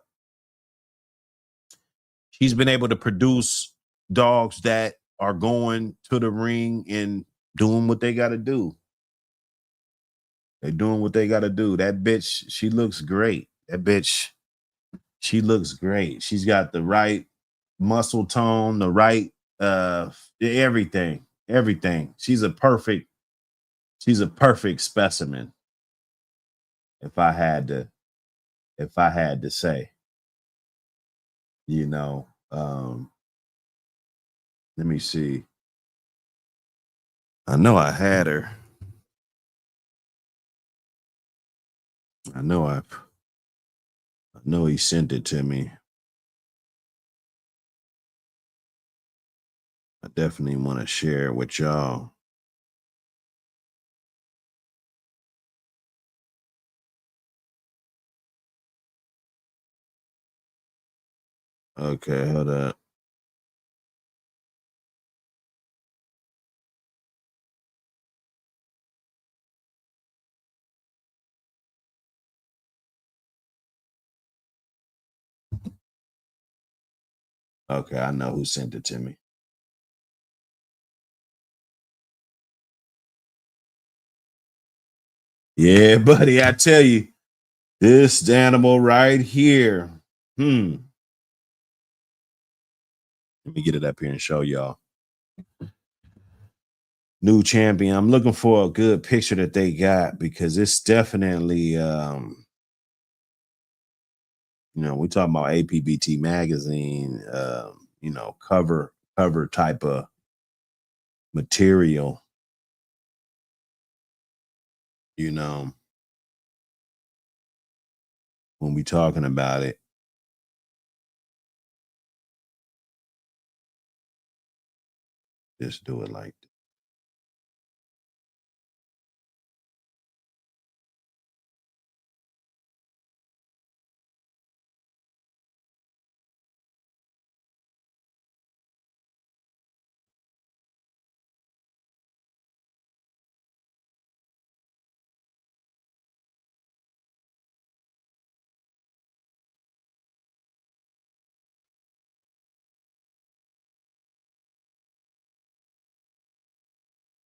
he's been able to produce dogs that are going to the ring and doing what they got to do. They're doing what they got to do. That bitch, she looks great. That bitch, she looks great. She's got the right muscle tone, the right everything. She's a perfect specimen. If I had to say, you know, let me see. I know I had her. I know he sent it to me. I definitely want to share it with y'all. Okay, hold up. Okay, I know who sent it to me. Yeah, buddy, I tell you, this animal right here. Let me get it up here and show y'all. New champion. I'm looking for a good picture that they got because it's definitely, you know, we talking about APBT Magazine, you know, cover type of material, you know, when we talking about it. Just do it like that.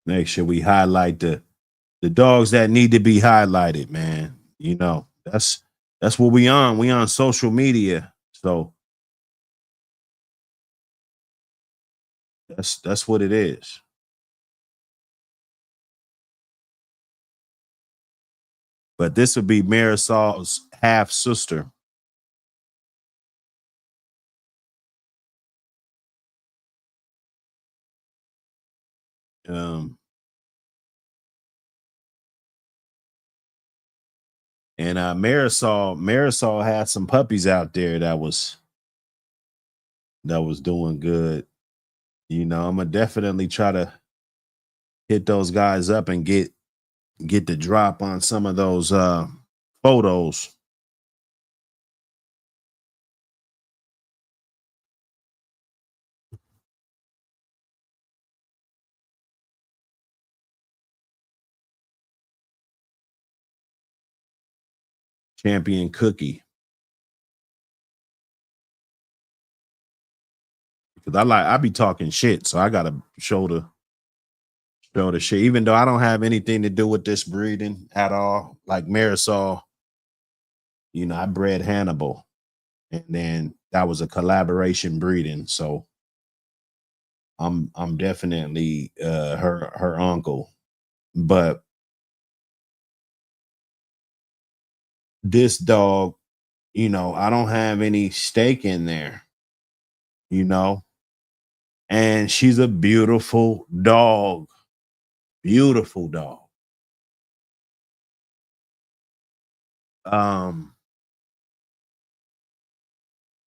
Make sure we highlight the dogs that need to be highlighted, man. You know, that's what we on. We on social media. So that's what it is. But this would be Marisol's half sister. And Marisol had some puppies out there that was doing good. You know, I'm gonna definitely try to hit those guys up and get the drop on some of those photos. champion Cookie. Because I be talking shit, so I gotta show the shit. Even though I don't have anything to do with this breeding at all, like Marisol, you know, I bred Hannibal, and then that was a collaboration breeding. So I'm definitely her uncle, but this dog, you know, I don't have any stake in there, you know, and she's a beautiful dog. Beautiful dog.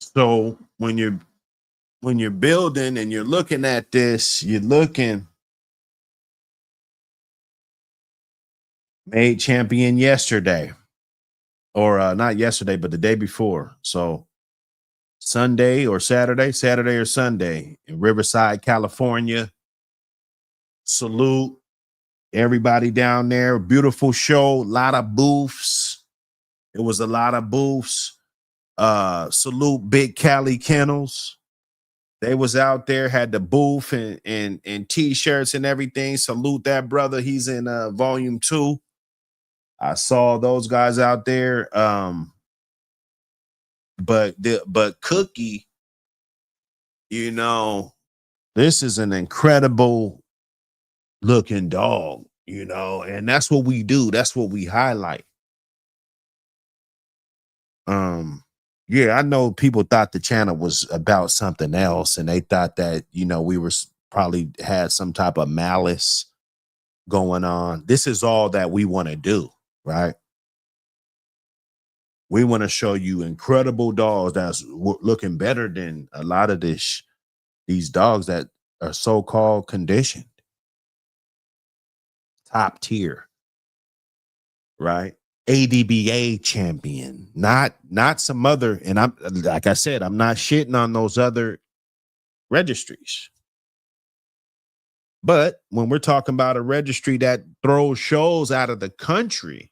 So when you're building and you're looking at this, you're looking made champion yesterday, or not yesterday, but the day before. So Saturday or Sunday in Riverside, California. Salute everybody down there. Beautiful show, a lot of booths. It was a lot of booths. Salute Big Cali Kennels. They was out there, had the booth and t-shirts and everything. Salute that brother. He's in volume 2. I saw those guys out there. But Cookie, you know, this is an incredible looking dog, you know, and that's what we do. That's what we highlight. Yeah, I know people thought the channel was about something else, and they thought that, you know, we were probably had some type of malice going on. This is all that we want to do, right? We want to show you incredible dogs that's looking better than a lot of these dogs that are so-called conditioned. Top tier, right? ADBA champion, not some other. And I'm, like I said, I'm not shitting on those other registries. But when we're talking about a registry that throws shows out of the country,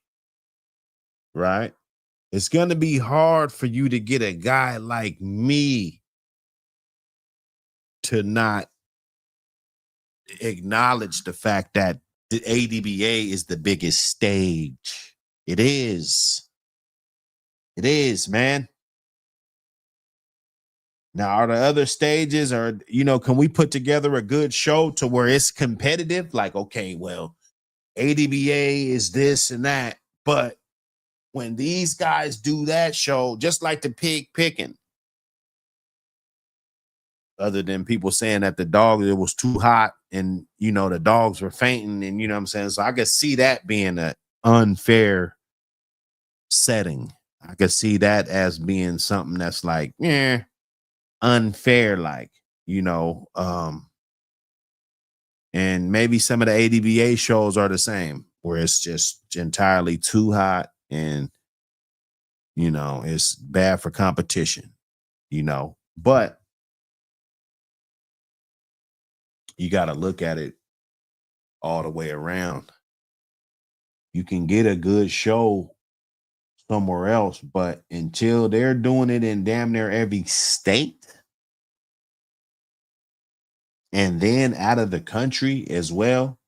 right? It's going to be hard for you to get a guy like me to not acknowledge the fact that the ADBA is the biggest stage. It is. It is, man. Now, are the other stages, or, you know, can we put together a good show to where it's competitive? Like, okay, well, ADBA is this and that. But when these guys do that show, just like the pig picking, other than people saying that the dog, it was too hot and, you know, the dogs were fainting, and, you know what I'm saying? So I could see that being an unfair setting. I could see that as being something that's like, yeah, unfair, like, you know, and maybe some of the ADBA shows are the same, where it's just entirely too hot and, you know, it's bad for competition, you know. But you got to look at it all the way around. You can get a good show somewhere else, but until they're doing it in damn near every state, and then out of the country as well,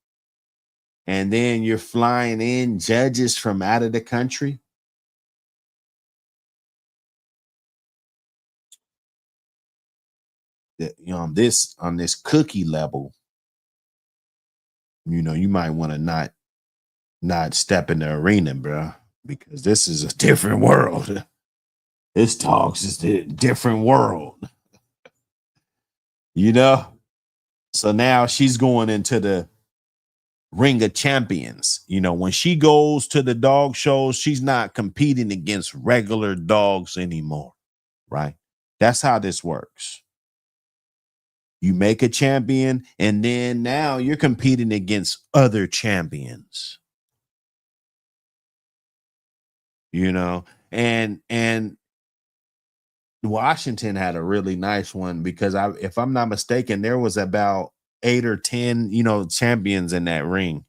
and then you're flying in judges from out of the country, that, you know, on this Cookie level, you know, you might want to not step in the arena, bro, because this is a different world. This talks is a different world, you know. So now she's going into the Ring of Champions. You know, when she goes to the dog shows, she's not competing against regular dogs anymore, right? That's how this works. You make a champion, and then now you're competing against other champions. You know, and Washington had a really nice one, because if I'm not mistaken, there was about 8 or 10, you know, champions in that ring.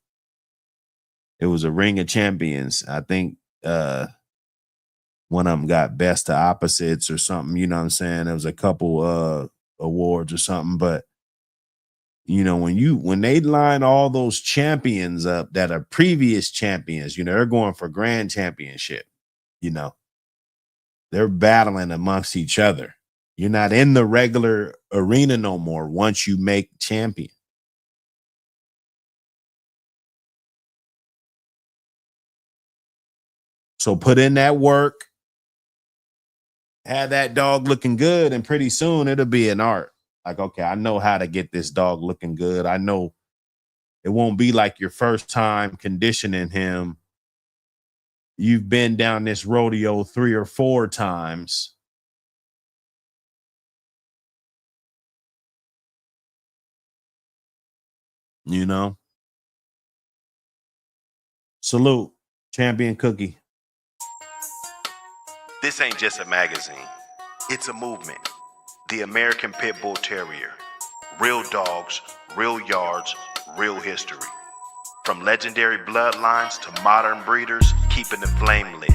It was a Ring of Champions. I think One of them got best of opposites or something, you know what I'm saying? There was a couple awards or something, but you know, when they line all those champions up that are previous champions, you know, they're going for grand championship, you know. They're battling amongst each other. You're not in the regular arena no more once you make champion. So put in that work, have that dog looking good, and pretty soon it'll be an art. Like, okay, I know how to get this dog looking good. I know it won't be like your first time conditioning him. You've been down this rodeo 3 or 4 times. You know? Salute, Champion Cookie. This ain't just a magazine. It's a movement. The American Pit Bull Terrier. Real dogs, real yards, real history. From legendary bloodlines to modern breeders, keeping the flame lit.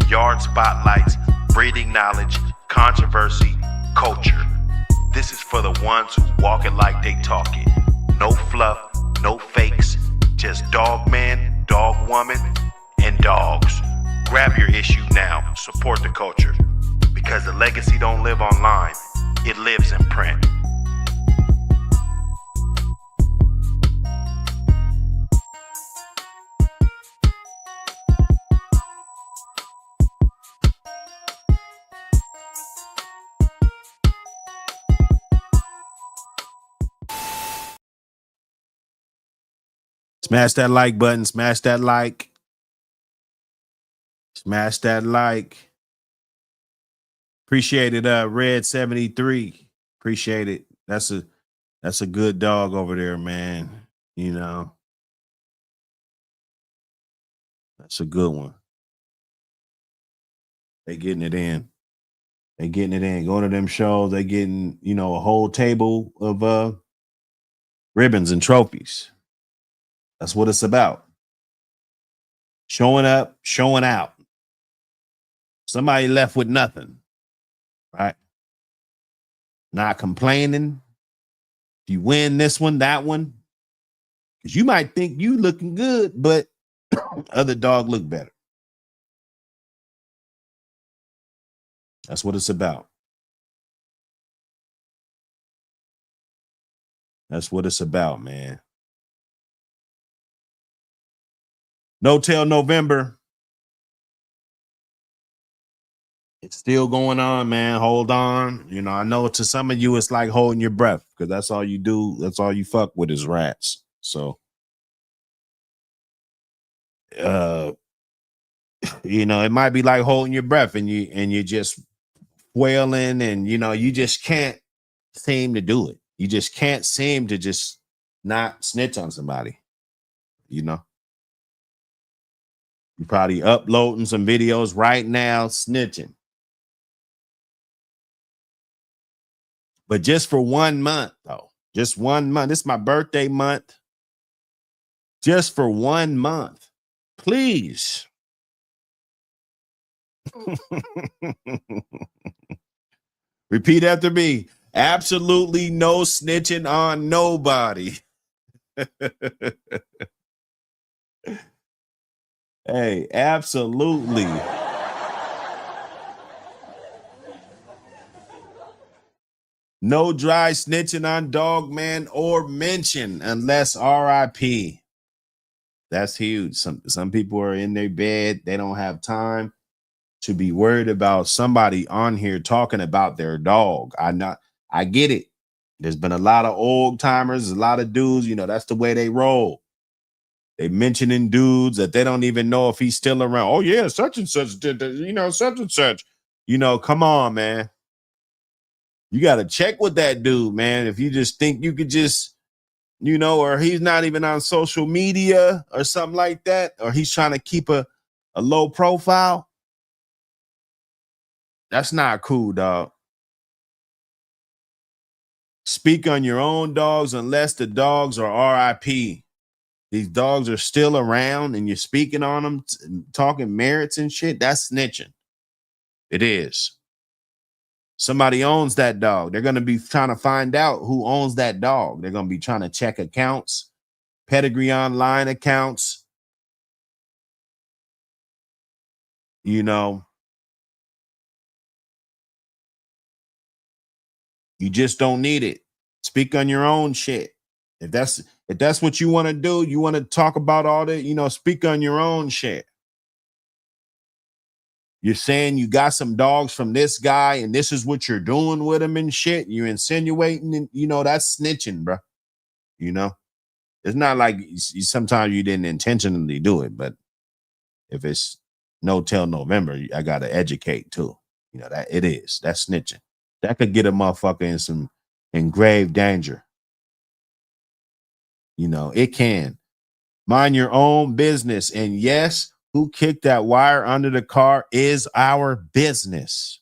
Yard spotlights, breeding knowledge, controversy, culture. This is for the ones who walk it like they talk it. No fluff, no fakes, just dog man, dog woman, and dogs. Grab your issue now, support the culture. Because the legacy don't live online, it lives in print. Smash that like button. Smash that like. Smash that like. Appreciate it, Red 73. Appreciate it. That's a good dog over there, man. You know. That's a good one. They getting it in. They getting it in. Going to them shows, they getting, you know, a whole table of ribbons and trophies. That's what it's about. Showing up, showing out. Somebody left with nothing, right? Not complaining. If you win this one, that one, because you might think you looking good, but other dog look better. That's what it's about. That's what it's about, man. No Tail November. It's still going on, man. Hold on. You know, I know to some of you, it's like holding your breath because that's all you do. That's all you fuck with is rats. So, you know, it might be like holding your breath and you're just wailing and, you know, you just can't seem to do it. You just can't seem to just not snitch on somebody, you know. You're probably uploading some videos right now, snitching. But just for 1 month, though. Just 1 month. This is my birthday month. Just for 1 month. Please. Repeat after me. Absolutely no snitching on nobody. Hey, absolutely. No dry snitching on dog, man, or mention unless RIP. That's huge. Some people are in their bed. They don't have time to be worried about somebody on here talking about their dog. I get it. There's been a lot of old timers, a lot of dudes, you know, that's the way they roll. They mentioning dudes that they don't even know if he's still around. Oh, yeah, such and such did that, you know, such and such. You know, come on, man. You got to check with that dude, man. If you just think you could just, you know, or he's not even on social media or something like that, or he's trying to keep a low profile. That's not cool, dog. Speak on your own dogs unless the dogs are RIP. These dogs are still around and you're speaking on them, talking merits and shit. That's snitching. It is. Somebody owns that dog. They're going to be trying to find out who owns that dog. They're going to be trying to check accounts, pedigree online accounts. You know, you just don't need it. Speak on your own shit. If that's what you want to do, you want to talk about all that, you know, speak on your own shit. You're saying you got some dogs from this guy and this is what you're doing with them and shit. You're insinuating, and you know, that's snitching, bro. You know, it's not like sometimes you didn't intentionally do it, but if it's no till November, I got to educate too. You know, that it is. That's snitching. That could get a motherfucker in grave danger. You know, it can. Mind your own business. And yes, who kicked that wire under the car is our business.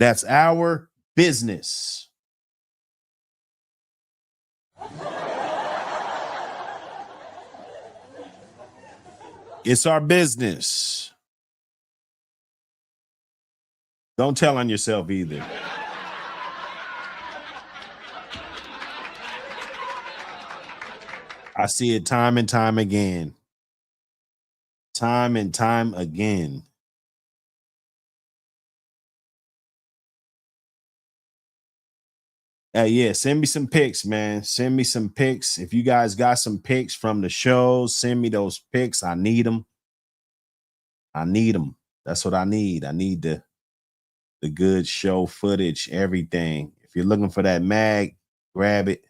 That's our business. It's our business. Don't tell on yourself either. I see it time and time again. Time and time again. Yeah, send me some pics, man. Send me some pics. If you guys got some pics from the shows, send me those pics. I need them. I need them. That's what I need. I need the good show footage, everything. If you're looking for that mag, grab it.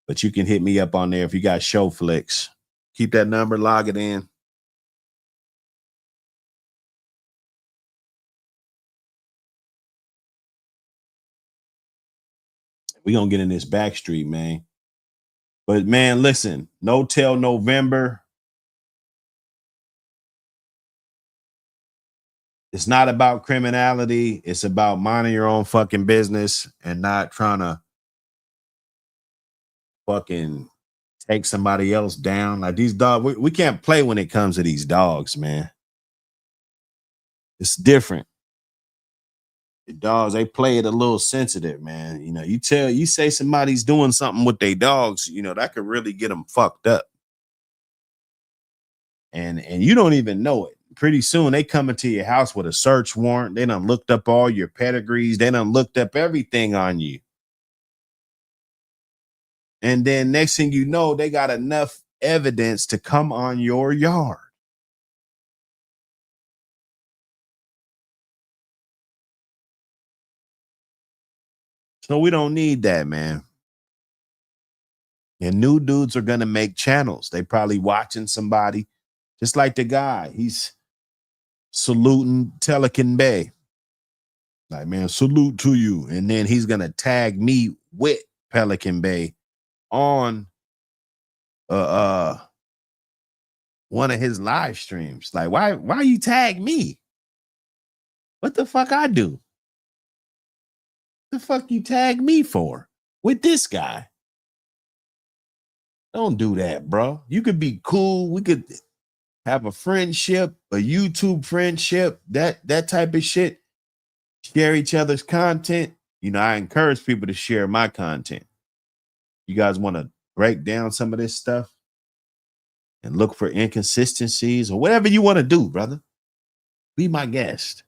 But you can hit me up on there if you got show flicks. Keep that number, log it in. We're going to get in this back street, man. But, man, listen, no till November. It's not about criminality. It's about minding your own fucking business and not trying to fucking take somebody else down. Like these dogs, we can't play when it comes to these dogs, man. It's different. The dogs, they play it a little sensitive, man. You know, you say somebody's doing something with their dogs, you know, that could really get them fucked up. And you don't even know it. Pretty soon they come into your house with a search warrant. They done looked up all your pedigrees. They done looked up everything on you. And then next thing you know, they got enough evidence to come on your yard. So we don't need that, man. And new dudes are going to make channels. They probably watching somebody, just like the guy. He's saluting Pelican Bay. Like, man, salute to you. And then he's going to tag me with Pelican Bay on one of his live streams. Like, why you tag me? What the fuck I do? The fuck you tag me for with this guy? Don't do that, bro. You could be cool. We could have a friendship, a YouTube friendship, that type of shit. Share each other's content. You know, I encourage people to share my content. You guys want to break down some of this stuff and look for inconsistencies or whatever you want to do, brother. Be my guest.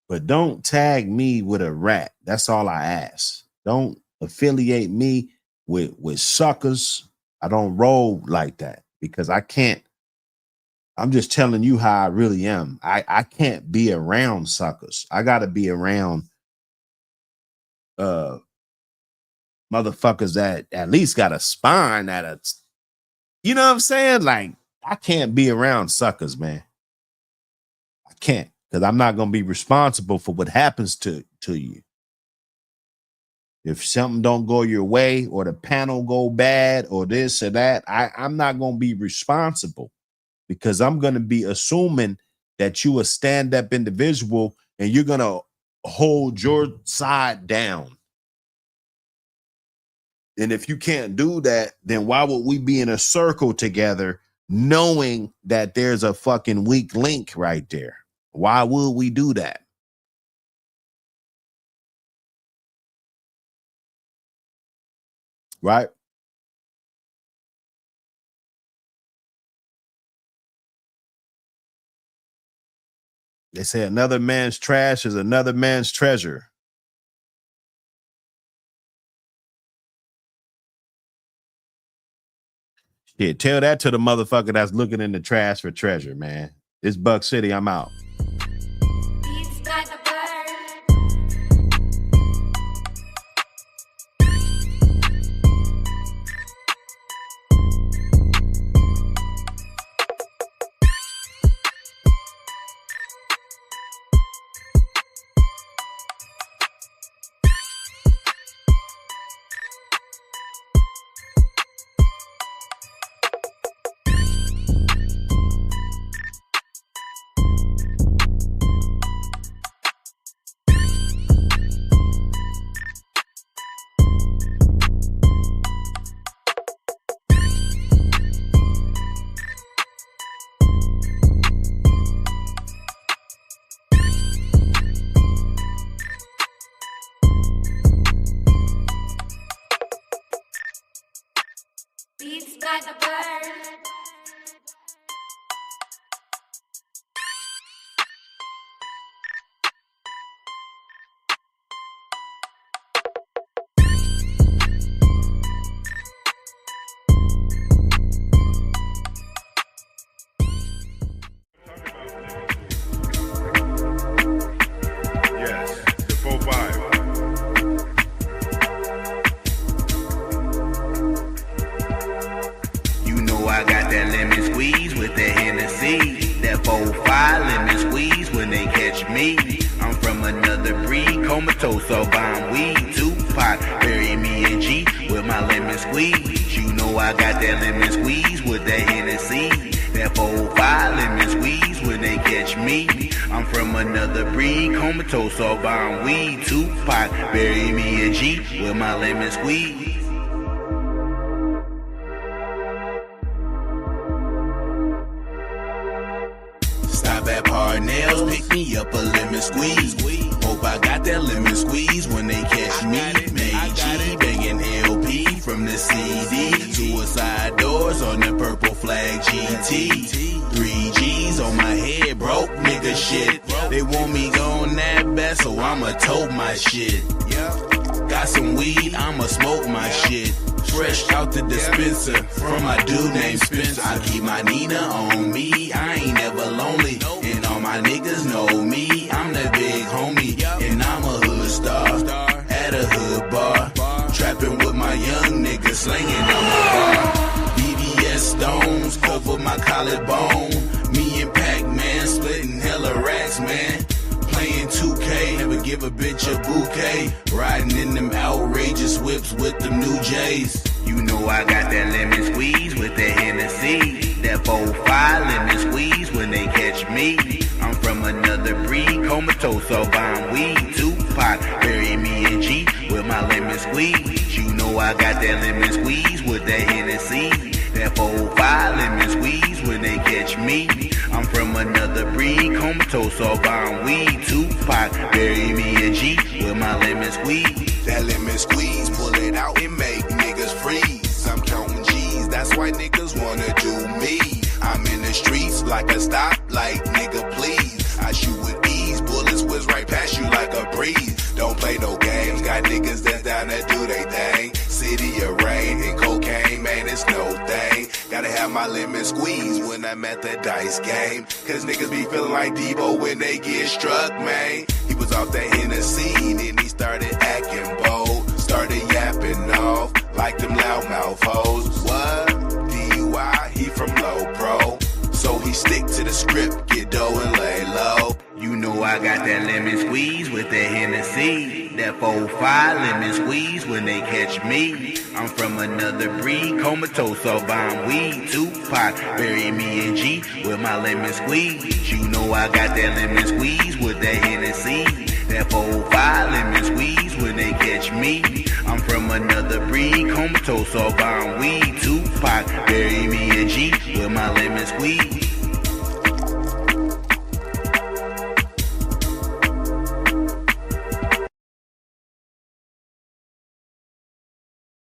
But don't tag me with a rat. That's all I ask. Don't affiliate me with suckers. I don't roll like that because I can't. I'm just telling you how I really am. I can't be around suckers. I got to be around motherfuckers that at least got a spine, you know what I'm saying? Like, I can't be around suckers, man. I can't, because I'm not going to be responsible for what happens to you. If something don't go your way or the panel go bad or this or that, I'm not going to be responsible because I'm going to be assuming that you a stand-up individual and you're going to hold your side down. And if you can't do that, then why would we be in a circle together knowing that there's a fucking weak link right there. Why would we do that? Right? They say another man's trash is another man's treasure. Yeah, tell that to the motherfucker that's looking in the trash for treasure, man. It's Buck City. I'm out. another breed. Comatose all buying weed. Tupac, bury me a G with my lemon squeeze.